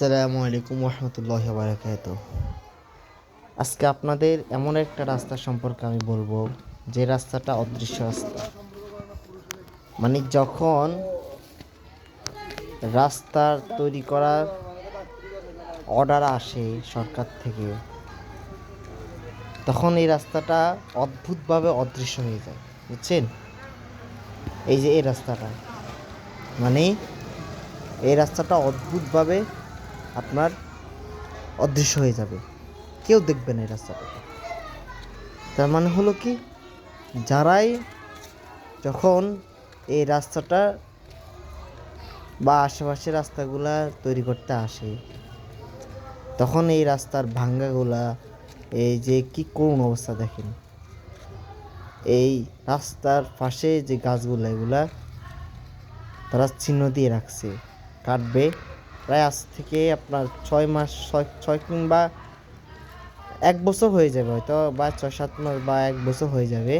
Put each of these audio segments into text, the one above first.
আসসালামু আলাইকুম রহমতুল্লাহ বারাকাত। আজকে আপনাদের এমন একটা রাস্তা সম্পর্কে আমি বলবো যে রাস্তাটা অদৃশ্য রাস্তা। মানে যখন রাস্তার তৈরি করার অর্ডার আসে সরকার থেকে, তখন এই রাস্তাটা অদ্ভুতভাবে অদৃশ্য হয়ে যায়, বুঝছেন? এই যে এই রাস্তাটা, মানে এই রাস্তাটা অদ্ভুতভাবে আপনার অদৃশ্য হয়ে যাবে, কেউ দেখবে না এই রাস্তাটা। তার মানে হলো কি, যারাই যখন এই রাস্তাটা বা আশেপাশের রাস্তাগুলা তৈরি করতে আসে, তখন এই রাস্তার ভাঙ্গাগুলা, এই যে কি করুণ অবস্থা দেখেন। এই রাস্তার পাশে যে গাছগুলা, এগুলা তারা চিহ্ন দিয়ে রাখছে, কাটবে। প্রায় আজ থেকে আপনার 6 মাস, ছয় কিংবা 1 বছর হয়ে যাবে হয়তো, বা 6-7 মাস বা 1 বছর হয়ে যাবে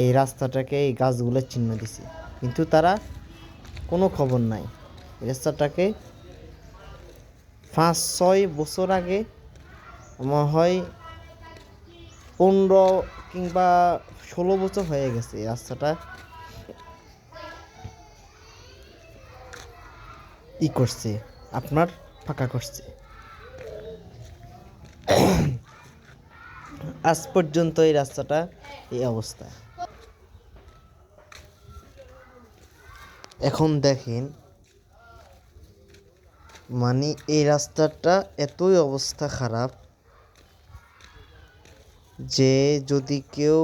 এই রাস্তাটাকে, এই গাছগুলো চিহ্ন দিছে, কিন্তু তারা কোনো খবর নাই। এই রাস্তাটাকে 5-6 বছর আগে, মনে হয় 15 কিংবা 16 বছর হয়ে গেছে এই রাস্তাটা করছে, আপনার ফাঁকা করছে। আজ পর্যন্ত এই রাস্তাটা এই অবস্থা। এখন দেখেন, মানে এই রাস্তাটা এতই অবস্থা খারাপ যে যদি কেউ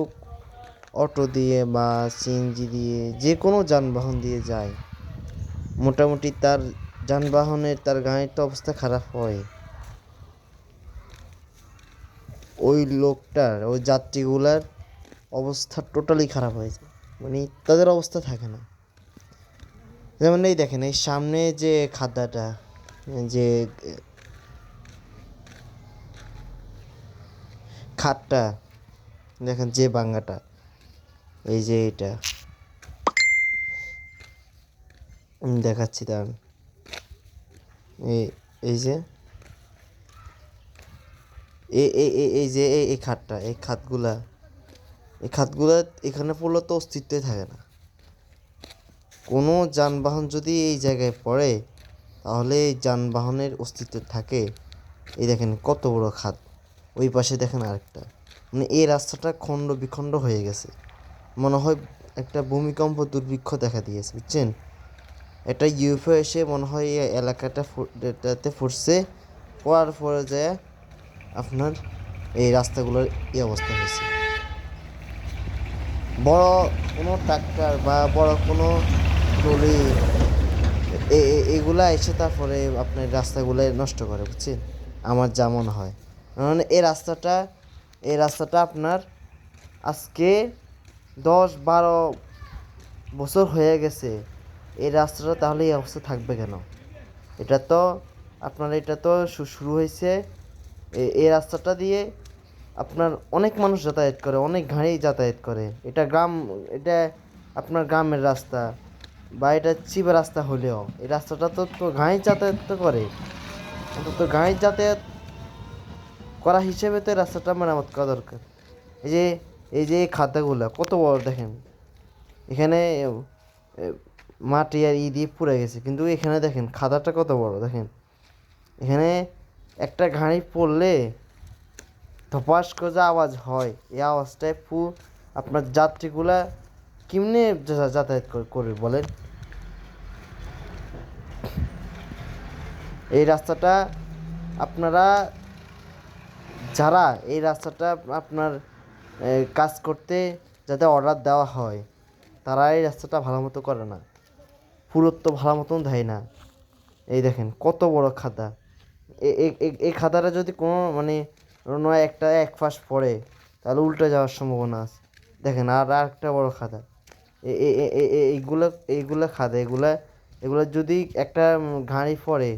অটো দিয়ে বা সিএনজি দিয়ে, যে কোনো যানবাহন দিয়ে যায়, মোটামুটি তার যানবাহনের, তার গাড়ির তো অবস্থা খারাপ হয়, ওই লোকটার, ওই যাত্রীগুলার অবস্থা টোটালি খারাপ হয়ে যায়, মানে তাদের অবস্থা থাকে না। যেমন এই দেখেন, এই সামনে যে খাদাটা, যে খাতটা দেখেন, যে বাঙ্গাটা, এই যে এটা দেখাচ্ছি তার, এই এই যে এই যে এই খাতটা, এই খাতগুলা এখানে পড়লে তো অস্তিত্বই থাকে না। কোনো যানবাহন যদি এই জায়গায় পড়ে, তাহলে এই যানবাহনের অস্তিত্ব থাকে। এই দেখেন কত বড় খাত, ওই পাশে দেখেন আরেকটা। মানে এই রাস্তাটা খণ্ড বিখণ্ড হয়ে গেছে, মনে হয় একটা ভূমিকম্প দুর্ভিক্ষ দেখা দিয়েছে, বুঝছেন? একটা ইউএফও এসে মনে হয় এই এলাকাটাতে ফুটছে, পড়ার পরে যায় আপনার এই রাস্তাগুলোর এই অবস্থা হয়েছে। বড় কোনো ট্রাক্টর বা বড় কোনো ট্রলি এগুলা এসে তারপরে আপনার রাস্তাগুলো নষ্ট করে, বুঝছেন? আমার যা মনে হয়, মানে এই রাস্তাটা আপনার আজকে 10-12 বছর হয়ে গেছে। এই রাস্তাটা তাহলে এই অবস্থা থাকবে কেন? এটা তো শুরু হয়েছে, এই রাস্তাটা দিয়ে আপনার অনেক মানুষ যাতায়াত করে, অনেক গাড়ি যাতায়াত করে। এটা আপনার গ্রামের রাস্তা বা এটা চিপা রাস্তা হলেও এই রাস্তাটা তো গাড়ি যাতায়াত তো করে, অন্তত গাড়ি যাতায়াত করা হিসেবে তো এই রাস্তাটা মেরামত করা দরকার। এই যে এই যে খাদ্যগুলো কত বড় দেখেন, এখানে মাটি আর দিয়ে পুড়ে গেছে, কিন্তু এখানে দেখেন খাদাটা কত বড় দেখেন। এখানে একটা গাড়ি পড়লে ধপাস করে যে আওয়াজ হয়, এই আওয়াজটায় আপনার যাত্রীগুলা কেমনে যাতায়াত করবে বলেন? এই রাস্তাটা আপনারা, যারা এই রাস্তাটা আপনার কাজ করতে যাতে অর্ডার দেওয়া হয়, তারা এই রাস্তাটা ভালো মতো করে না, পুরুত্ব ভালো মতন দেয় না। এই দেখেন কত বড় খাদা। এই খাদাটা যদি কোনো মানে নয় একটা এক ফাঁস পড়ে, তাহলে উল্টে যাওয়ার সম্ভাবনা আছে। দেখেন আর একটা বড় খাদা। এইগুলো এইগুলো খাদা, এগুলো যদি একটা গাড়ি পড়ে,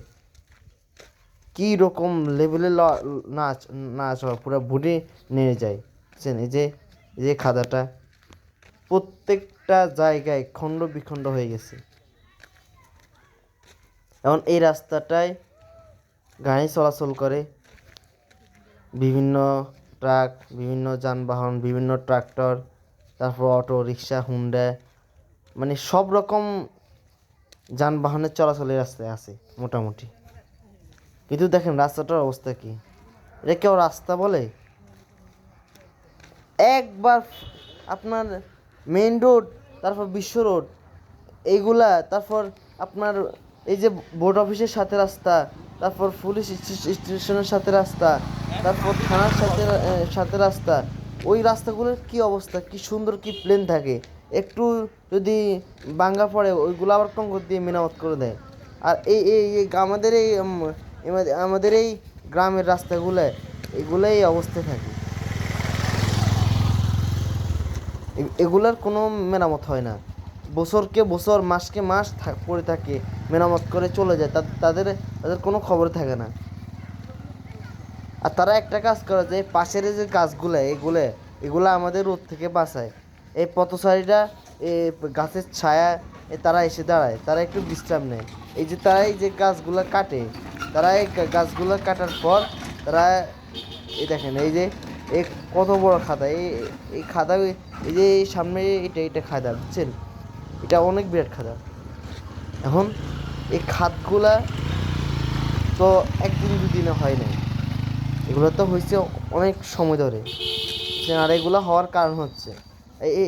কী রকম লেভেলে নাচ নাচ হয়, পুরো বুড়ি নিয়ে যায়, বুঝছেন? এই যে খাদাটা প্রত্যেকটা জায়গায় খণ্ড বিখণ্ড হয়ে গেছে। এখন এই রাস্তাটায় গাড়ি চলাচল করে, বিভিন্ন ট্রাক, বিভিন্ন যানবাহন, বিভিন্ন ট্রাক্টর, তারপর অটো রিক্সা, হুন্ডা, মানে সব রকম যানবাহনের চলাচলের রাস্তায় আছে মোটামুটি। কিন্তু দেখেন রাস্তাটার অবস্থা কি, এটা কেউ রাস্তা বলে? একবার আপনার মেইন রোড, তারপর বিশ্ব রোড, এইগুলা, তারপর আপনার এই যে বোর্ড অফিসের সাথে রাস্তা, তারপর পুলিশ স্টেশনের সাথে রাস্তা, তারপর থানার সাথে রাস্তা, ওই রাস্তাগুলোর কি অবস্থা, কি সুন্দর, কি প্লেন থাকে, একটু যদি ভাঙ্গা পড়ে ওইগুলো আবার কংক্রিট দিয়ে মেরামত করে দেয়। আর এই এই এই আমাদের এই আমাদের এই গ্রামের রাস্তাগুলো, এগুলোই এই অবস্থায় থাকে, এগুলার কোনো মেরামত হয় না। বছরকে বছর, মাসকে মাস পড়ে থাকে, মেরামত করে চলে যায়, তাদের তাদের কোনো খবর থাকে না। আর তারা একটা কাজ করে যে পাশের যে গাছগুলো, এগুলো আমাদের রোদ থেকে বাঁচায়। এই পথচারীরা এই গাছের ছায়া তারা এসে দাঁড়ায়, তারা একটু বিশ্রাম নেয়। এই যে তারা এই যে গাছগুলো কাটে, তারা এই গাছগুলো কাটার পর তারা এই দেখেন এই যে এই কত বড় খাদা, এই খাদা, এই যে এই সামনে এটা খাদা, বুঝছেন? এটা অনেক বিরাট খাদা। এখন এই খাদগুলা তো একদিন দুদিনে হয় না, এগুলো তো হয়েছে অনেক সময় ধরে। আর এগুলো হওয়ার কারণ হচ্ছে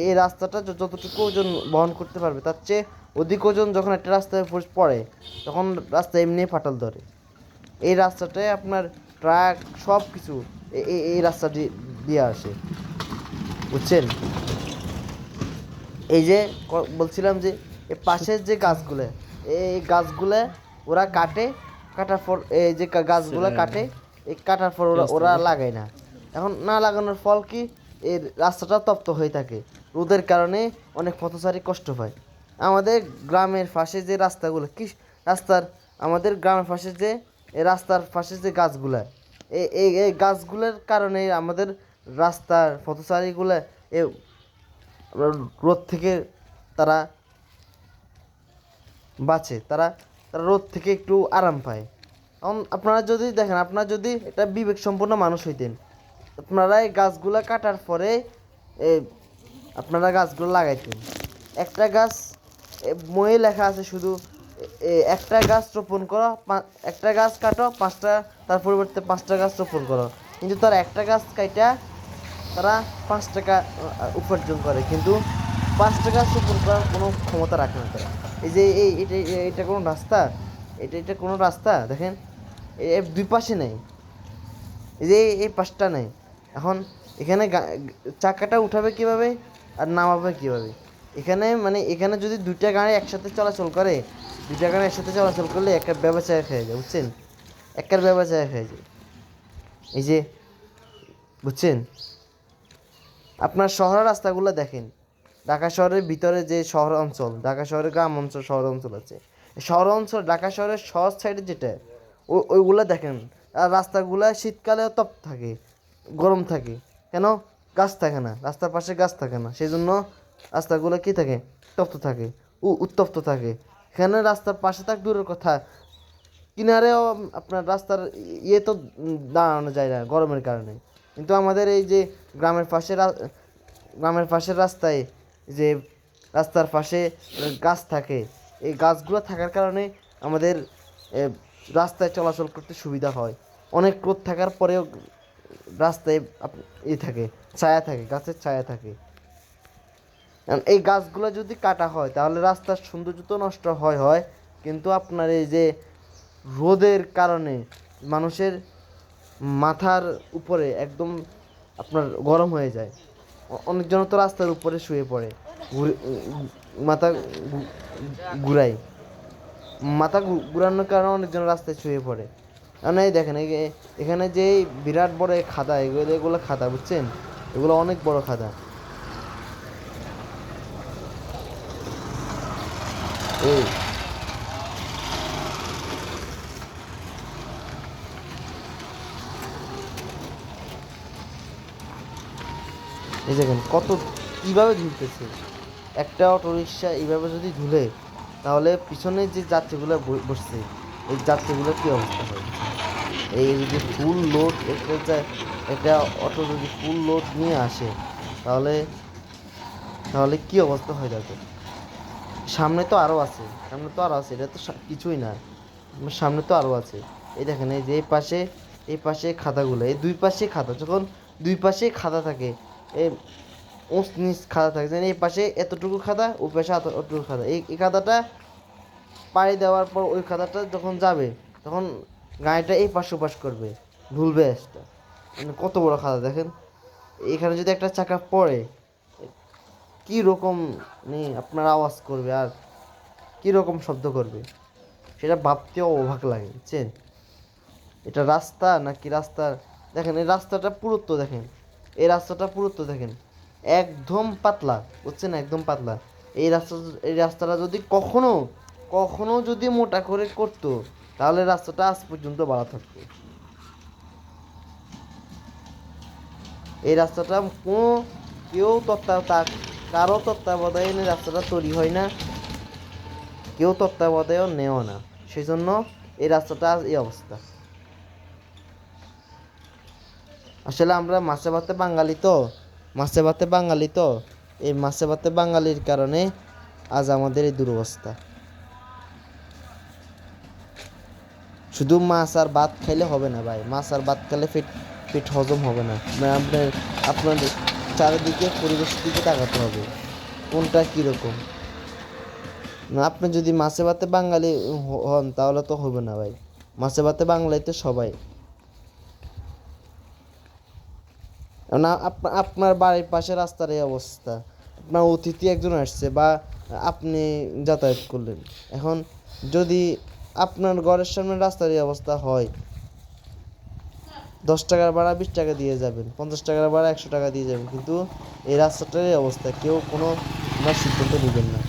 এই রাস্তাটা যতটুকু ওজন বহন করতে পারবে তার চেয়ে অধিক ওজন যখন একটা রাস্তায় পড়ে, তখন রাস্তা এমনি ফাটল ধরে। এই রাস্তাটায় আপনার ট্রাক সব কিছু এই রাস্তা দিয়ে আসে, বুঝছেন? এই যে বলছিলাম যে এই পাশের যে গাছগুলো, এই গাছগুলো ওরা কাটার পর এই যে গাছগুলো কাটে, এই কাটার পর ওরা লাগায় না। এখন না লাগানোর ফল কি, এই রাস্তাটা তপ্ত হয়ে থাকে, রোদের কারণে অনেক পথচারী কষ্ট পায়। আমাদের গ্রামের পাশে যে রাস্তাগুলো, কি রাস্তার, আমাদের গ্রামের পাশে যে এই রাস্তার পাশে যে গাছগুলা, এই গাছগুলোর কারণে আমাদের রাস্তার পথচারীগুলো এ রোদ থেকে তারা বাঁচে, তারা তারা রোদ থেকে একটু আরাম পায়। এখন আপনারা যদি দেখেন, আপনারা যদি একটা বিবেক সম্পন্ন মানুষ হইতেন, আপনারা এই গাছগুলো কাটার পরে আপনারা গাছগুলো লাগাইতেন। একটা গাছ বইয়ে লেখা আছে শুধু একটা গাছ রোপণ করো, একটা গাছ কাটো, পাঁচটা, তার পরিবর্তে 5টা গাছ রোপণ করো। কিন্তু তার একটা গাছ কাইটা তারা 5 টাকা উপার্জন করে, কিন্তু 5 টাকা রোপণ করার কোনো ক্ষমতা রাখে না তারা। এই যে এটা কোনো রাস্তা? এটা কোনো রাস্তা? দেখেন এর দুই পাশে নেই, এই যে এই পাশটা নেই। এখন এখানে চাকাটা উঠাবে কিভাবে আর নামাবে কিভাবে? এখানে মানে এখানে যদি 2টা গাড়ি একসাথে চলাচল করে, 2টা গাড়ি একসাথে চলাচল করলে একটা ব্যবসায় খেয়ে যায়, বুঝছেন? একটা ব্যবসায় খেয়ে যায়, এই যে, বুঝছেন? আপনার শহরের রাস্তাগুলো দেখেন, ঢাকা শহরের ভিতরে যে শহর অঞ্চল, ঢাকা শহরের গ্রাম অঞ্চল, শহর অঞ্চল আছে, শহর অঞ্চল ঢাকা শহরের শহর সাইডে যেটা, ওইগুলো দেখেন। আর রাস্তাগুলো শীতকালেও তপ্ত থাকে, গরম থাকে, কেন? গাছ থাকে না, রাস্তার পাশে গাছ থাকে না, সেই জন্য রাস্তাগুলো কী থাকে, তপ্ত থাকে, উত্তপ্ত থাকে। এখানে রাস্তার পাশে থাক দূরের কথা, কিনারেও আপনার রাস্তার তো দাঁড়ানো যায় না গরমের কারণে। কিন্তু আমাদের এই যে গ্রামের পাশের রাস্তায় যে রাস্তার পাশে গাছ থাকে, এই গাছগুলো থাকার কারণে আমাদের রাস্তায় চলাচল করতে সুবিধা হয়। অনেক রোদ থাকার পরেও রাস্তায় থাকে, ছায়া থাকে, গাছের ছায়া থাকে। এই গাছগুলো যদি কাটা হয় তাহলে রাস্তার সৌন্দর্য তো নষ্ট হয়, কিন্তু আপনার এই যে রোদের কারণে মানুষের মাথার উপরে একদম আপনার গরম হয়ে যায়। অনেকজন তো রাস্তার উপরে শুয়ে পড়ে, মাথা ঘুরায়, মাথা ঘুরানোর কারণে অনেকজন রাস্তায় শুয়ে পড়ে। কারণ এই দেখেন এখানে যে বিরাট বড় খাদা, এগুলো খাদা, বুঝছেন? এগুলো অনেক বড় খাদা। এই এই দেখেন কত কীভাবে ঝুলতেছে, একটা অটো রিক্সা এইভাবে যদি ঝুলে, তাহলে পিছনে যে যাত্রীগুলো বসছে, এই যাত্রীগুলোর কী অবস্থা হয়? এই যদি ফুল লোড একটা অটো যদি ফুল লোড নিয়ে আসে তাহলে তাহলে কি অবস্থা হয়ে যাবে। সামনে তো আরও আছে, এটা তো কিছুই না, সামনে তো আরও আছে। এই দেখেন এই যে এই পাশে খাতাগুলো, এই দুই পাশে খাতা, যখন দুই পাশে খাতা থাকে, এই নিচ খাতা থাকে, যেন এই পাশে এতটুকু খাতা, ওই পাশে অতটুকু খাতা, এই খাতাটা পাড়ি দেওয়ার পর ওই খাতাটা যখন যাবে তখন গাড়িটা এই পাশ ওপাশ করবে, ঢুলবে একটা, মানে কত বড় খাতা দেখেন। এখানে যদি একটা চাকা পড়ে কি রকম আপনার আওয়াজ করবে আর কি রকম শব্দ করবে, সেটা ভাবতেও অবাক লাগে, বুঝছেন। এটা রাস্তা নাকি রাস্তার, দেখেন এই রাস্তাটা পুরুত্ব দেখেন, একদম পাতলা, বুঝছেন, একদম পাতলা। এই রাস্তাটা যদি কখনো কখনো যদি মোটা করে করতো তাহলে রাস্তাটা আজ পর্যন্ত ভালো থাকতো। এই রাস্তাটা কোনো কেউ কারো তত্ত্বাবধানে রাস্তাটা তৈরি হয় না, কেউ তত্ত্বাবধায়ন নেও না, সেই জন্য এই রাস্তাটা আজ এই অবস্থা। আসলে আমরা মাছে ভাতে বাঙালি তো এই মাছে ভাতে বাঙালির কারণে আজ আমাদের এই দুরবস্থা। শুধু মাছ আর ভাত খাইলে হবে না ভাই, মাছ আর ভাত খেলে পেট হজম হবে না, আপনার চারিদিকে পরিবেশের দিকে তাকাতে হবে কোনটা কীরকম। না, আপনি যদি মাছে ভাতে বাঙালি হন তাহলে তো হবে না ভাই, মাছে ভাতে বাঙালি তো সবাই। না, আপনার বাড়ির পাশে রাস্তার এই অবস্থা, আপনার অতিথি একজন আসছে বা আপনি যাতায়াত করলেন, এখন যদি আপনার ঘরের সামনে রাস্তার এই অবস্থা হয়, 10 টাকার ভাড়া 20 টাকা দিয়ে যাবেন, 50 টাকার ভাড়া 100 টাকা দিয়ে যাবেন, কিন্তু এই রাস্তাটার এই অবস্থা কেউ কোনো সিদ্ধান্ত নেবেন না।